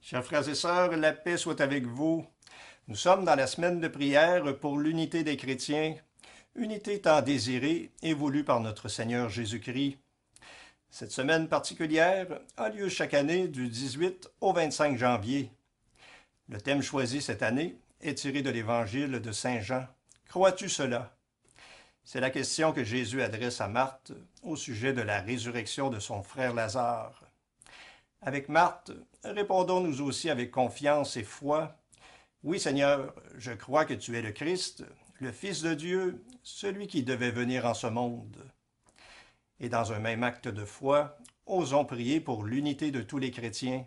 Chers frères et sœurs, la paix soit avec vous. Nous sommes dans la semaine de prière pour l'unité des chrétiens, unité tant désirée et voulue par notre Seigneur Jésus-Christ. Cette semaine particulière a lieu chaque année du 18 au 25 janvier. Le thème choisi cette année est tiré de l'Évangile de Saint Jean. Crois-tu cela? C'est la question que Jésus adresse à Marthe au sujet de la résurrection de son frère Lazare. Avec Marthe, répondons nous aussi avec confiance et foi. Oui, Seigneur, je crois que tu es le Christ, le Fils de Dieu, celui qui devait venir en ce monde. Et dans un même acte de foi, osons prier pour l'unité de tous les chrétiens.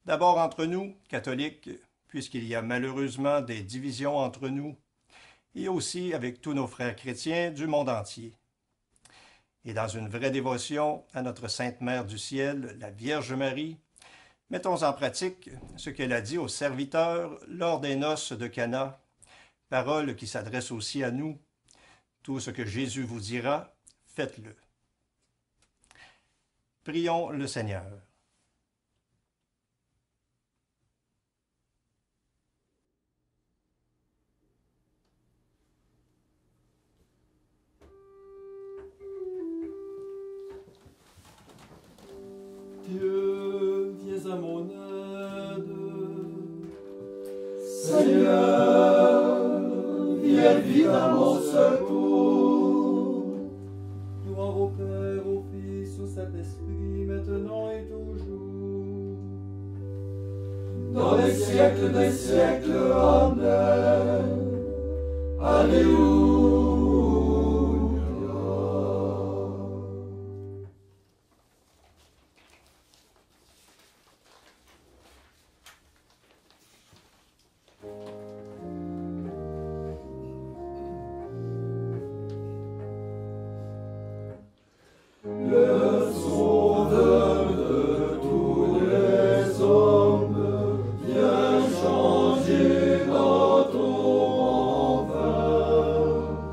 D'abord entre nous, catholiques, puisqu'il y a malheureusement des divisions entre nous, et aussi avec tous nos frères chrétiens du monde entier. Et dans une vraie dévotion à notre Sainte Mère du Ciel, la Vierge Marie, mettons en pratique ce qu'elle a dit aux serviteurs lors des noces de Cana, parole qui s'adresse aussi à nous. Tout ce que Jésus vous dira, faites-le. Prions le Seigneur. Dieu, viens à mon aide. Seigneur, viens vite à mon secours. Gloire au Père, au Fils, au Saint-Esprit, maintenant et toujours. Dans les siècles des siècles, Amen. Alléluia. Le Sauveur de tous les hommes vient changer notre monde en vain.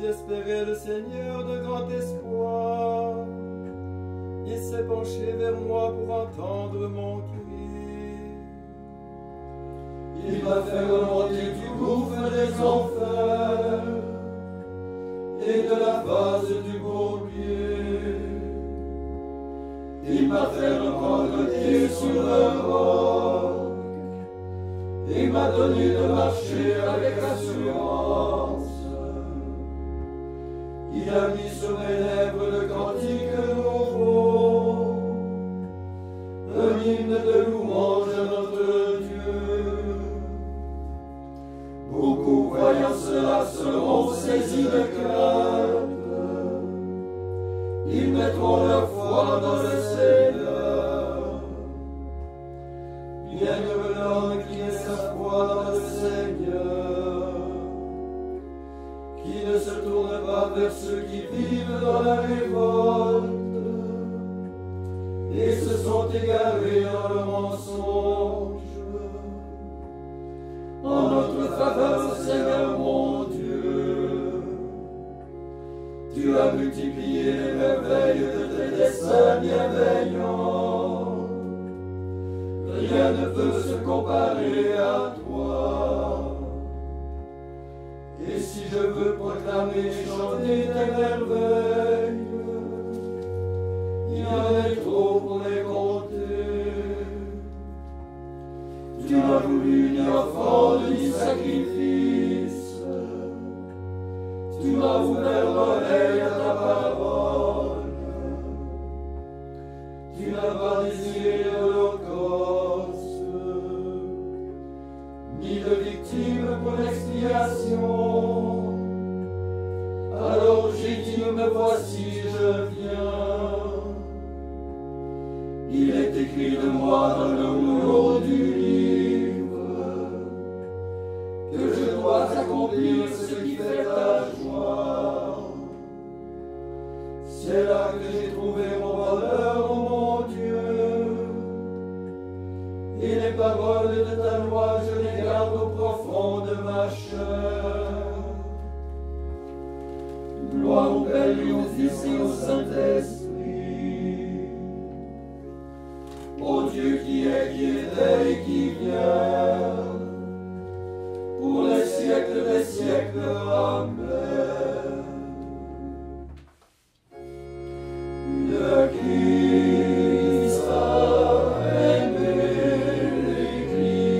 J'espérais le Seigneur de grand espoir. Il s'est penché vers moi pour entendre mon cri. Il m'a fait remonter du gouffre des enfers et de la vase du bourbier. Il m'a fait reprendre pied sur le roc et m'a donné de marcher avec assurance. Il a mis sur mes lèvres le cantique nouveau, un hymne de louange à notre Dieu. Beaucoup voyant cela seront saisis de crainte. Ils mettront leur foi dans le Seigneur. Bienheureux l'homme qui met sa foi dans le Seigneur, qui ne se tourne pas vers ceux qui vivent dans la révolte et se sont égarés dans le mensonge. En notre faveur, Seigneur mon Dieu, tu as multiplié les merveilles de tes desseins bienveillants. Rien ne peut se comparer à toi. Et si je veux proclamer et chanter tes merveilles, il y en a trop pour les compter. Tu n'as voulu ni offrande ni sacrifice. Tu m'as ouvert l'oreille à ta parole. Tu n'as pas désiré l'holocauste, ni de victime pour l'expiation. Alors j'ai dit, me voici, je viens. Il est écrit de moi dans le rouleau du livre que je dois accomplir ce qui fait ta joie. C'est là que j'ai trouvé mon bonheur, ô mon Dieu. Et les paroles de ta loi, je les garde au profond de ma chair. Gloire au Père et au Fils et au Saint-Esprit, ô Dieu qui était et qui vient, pour les siècles des siècles. Amen. Le Christ a aimé l'Église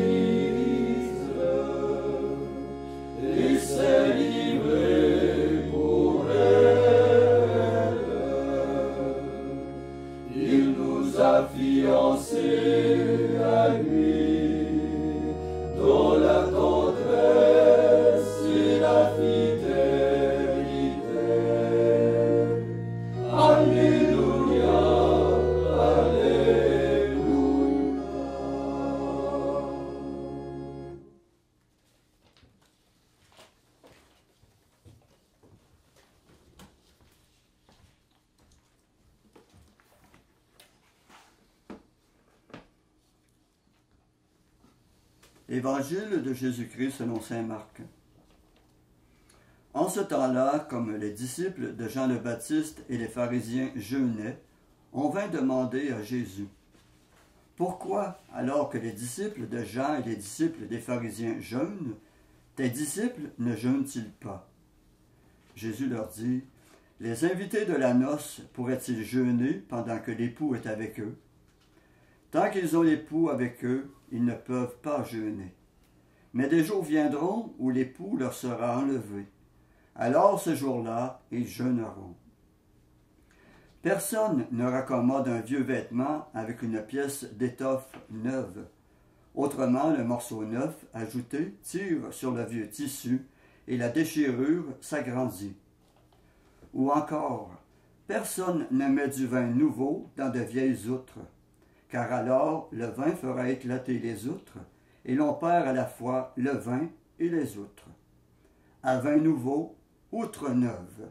et s'est livré pour elle. Il nous a fiancés à lui, dont la tendresse et la fidélité. Alléluia, Alléluia. Évangile de Jésus-Christ selon saint Marc. En ce temps-là, comme les disciples de Jean le Baptiste et les pharisiens jeûnaient, on vint demander à Jésus: Pourquoi, alors que les disciples de Jean et les disciples des pharisiens jeûnent, tes disciples ne jeûnent-ils pas? Jésus leur dit: Les invités de la noce pourraient-ils jeûner pendant que l'époux est avec eux? Tant qu'ils ont l'époux avec eux, ils ne peuvent pas jeûner. Mais des jours viendront où l'époux leur sera enlevé. Alors ce jour-là, ils jeûneront. Personne ne raccommode un vieux vêtement avec une pièce d'étoffe neuve. Autrement, le morceau neuf ajouté tire sur le vieux tissu et la déchirure s'agrandit. Ou encore, personne ne met du vin nouveau dans de vieilles outres, car alors le vin fera éclater les outres, et l'on perd à la fois le vin et les outres. À vin nouveau, outre neuve.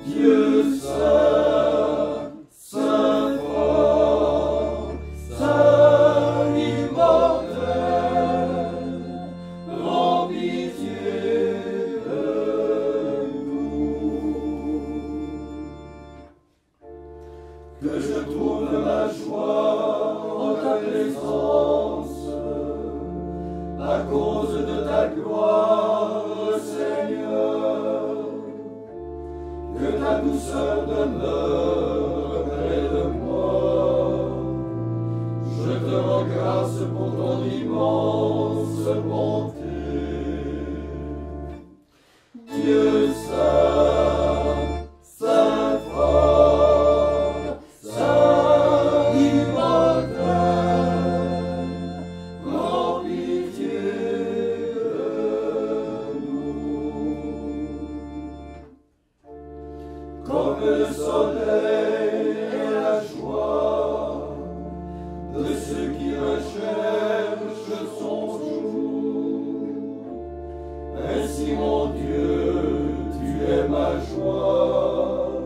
Dieu saint, saint fort, saint immortel, rends pitié de nous. Que je trouve ma joie en ta présence, à cause de ta gloire, Seigneur. Que ta douceur demeure près de moi. Je te rends grâce pour ton immense bonté. Dieu saint, saint fort, saint immortel, rends pitié de nous. Comme le soleil et la joie de ceux qui recherchent son jour. Ainsi, mon Dieu, tu es ma joie,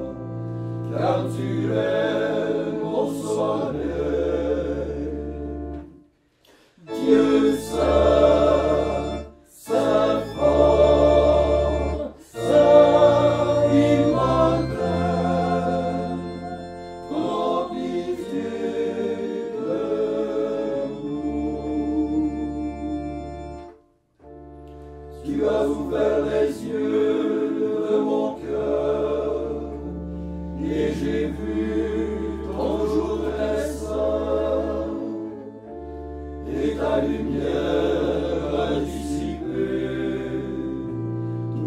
car tu es mon soleil. Dieu saint, saint fort, saint immortel, rends pitié de nous. Tu as ouvert les yeux de mon cœur, et j'ai vu ton jour naissant, et ta lumière a dissipé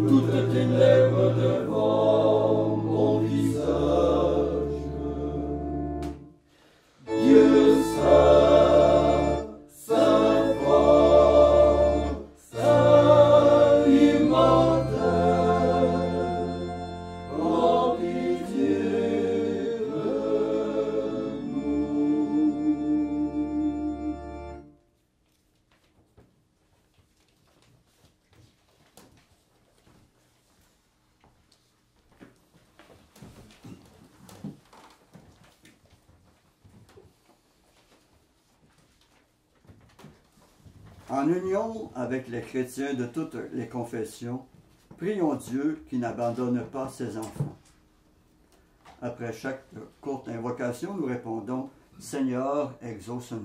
toutes tes ténèbres devant mon visage. Dieu saint, saint fort, saint immortel, rends pitié de nous. En union avec les chrétiens de toutes les confessions, prions Dieu qui n'abandonne pas ses enfants. Après chaque courte invocation, nous répondons « Seigneur, exauce-nous.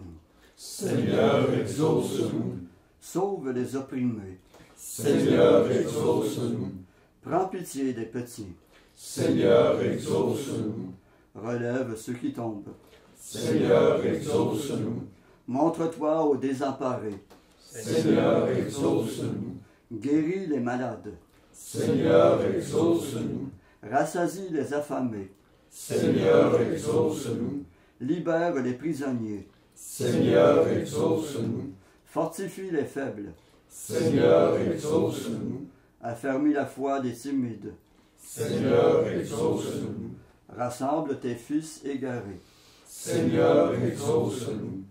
Seigneur, exauce-nous. Sauve les opprimés. Seigneur, exauce-nous. Prends pitié des petits. Seigneur, exauce-nous. Relève ceux qui tombent. Seigneur, exauce-nous. Montre-toi aux désemparés. Seigneur, exauce-nous. Guéris les malades. Seigneur, exauce-nous. Rassasie les affamés. Seigneur, exauce-nous. Libère les prisonniers. Seigneur, exauce-nous. Fortifie les faibles. Seigneur, exauce-nous. Affermis la foi des timides. Seigneur, exauce-nous. Rassemble tes fils égarés. Seigneur, exauce-nous.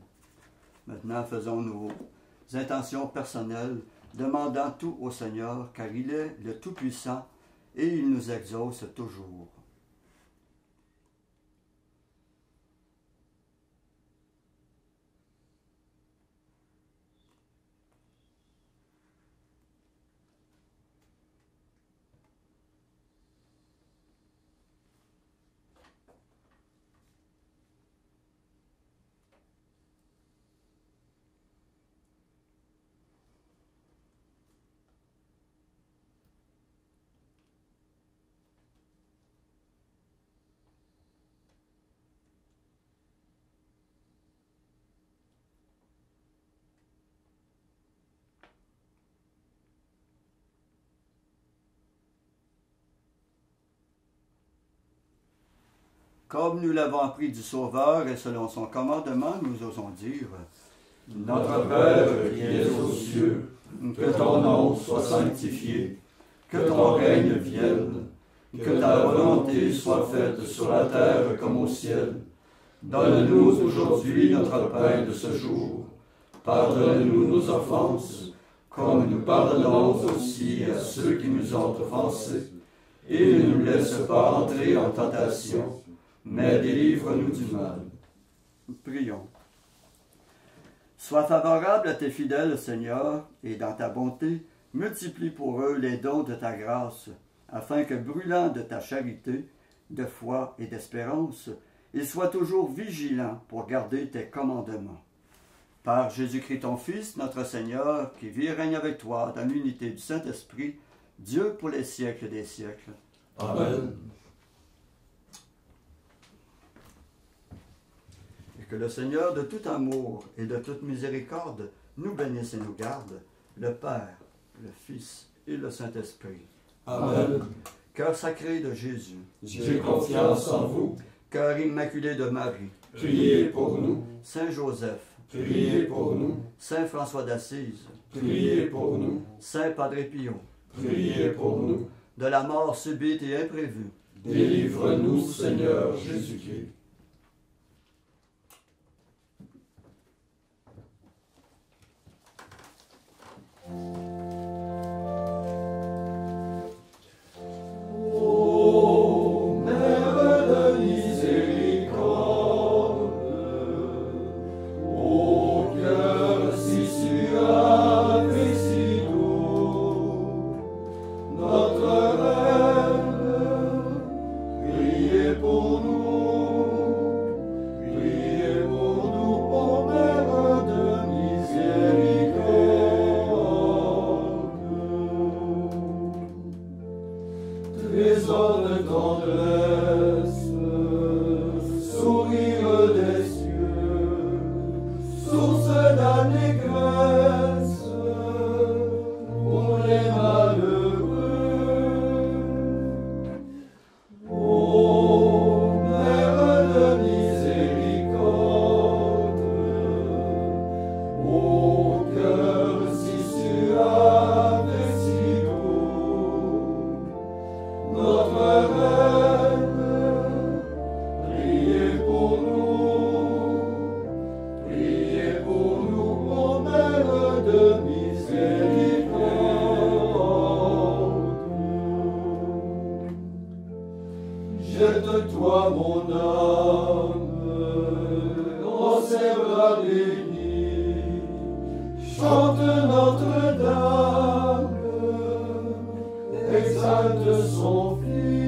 Maintenant, faisons nos intentions personnelles, demandant tout au Seigneur, car il est le Tout-Puissant et il nous exauce toujours. Comme nous l'avons appris du Sauveur et selon son commandement, nous osons dire « Notre Père qui es aux cieux, que ton nom soit sanctifié, que ton règne vienne, que ta volonté soit faite sur la terre comme au ciel. Donne-nous aujourd'hui notre pain de ce jour. Pardonne-nous nos offenses, comme nous pardonnons aussi à ceux qui nous ont offensés. et ne nous laisse pas entrer en tentation, mais délivre-nous du mal. Prions. Sois favorable à tes fidèles, Seigneur, et dans ta bonté, multiplie pour eux les dons de ta grâce, afin que, brûlant de ta charité, de foi et d'espérance, ils soient toujours vigilants pour garder tes commandements. Par Jésus-Christ ton Fils, notre Seigneur, qui vit et règne avec toi dans l'unité du Saint-Esprit, Dieu pour les siècles des siècles. Amen. Et que le Seigneur de tout amour et de toute miséricorde nous bénisse et nous garde, le Père, le Fils et le Saint-Esprit. Amen. Cœur sacré de Jésus, J'ai confiance en vous. cœur immaculé de Marie, Priez pour nous. Saint Joseph, Priez pour nous. Saint François d'Assise, Priez pour nous. Saint Padre Pio, Priez pour nous. de la mort subite et imprévue, Délivre-nous, Seigneur Jésus-Christ. Ô Mère de miséricorde, ô cœur si suave et si doux, notre Reine, priez pour nous, ô Mère de miséricorde. Trésor de tendresse, sourire des cieux, source d'allégresse pour les malheureux. Ô Mère de miséricorde, ô cœur si suave et si doux, notre Reine, priez pour nous, ô Mère de miséricorde. Jette-toi, mon âme, en Sèvres bénie, chante Notre-Dame, exalte son Fils.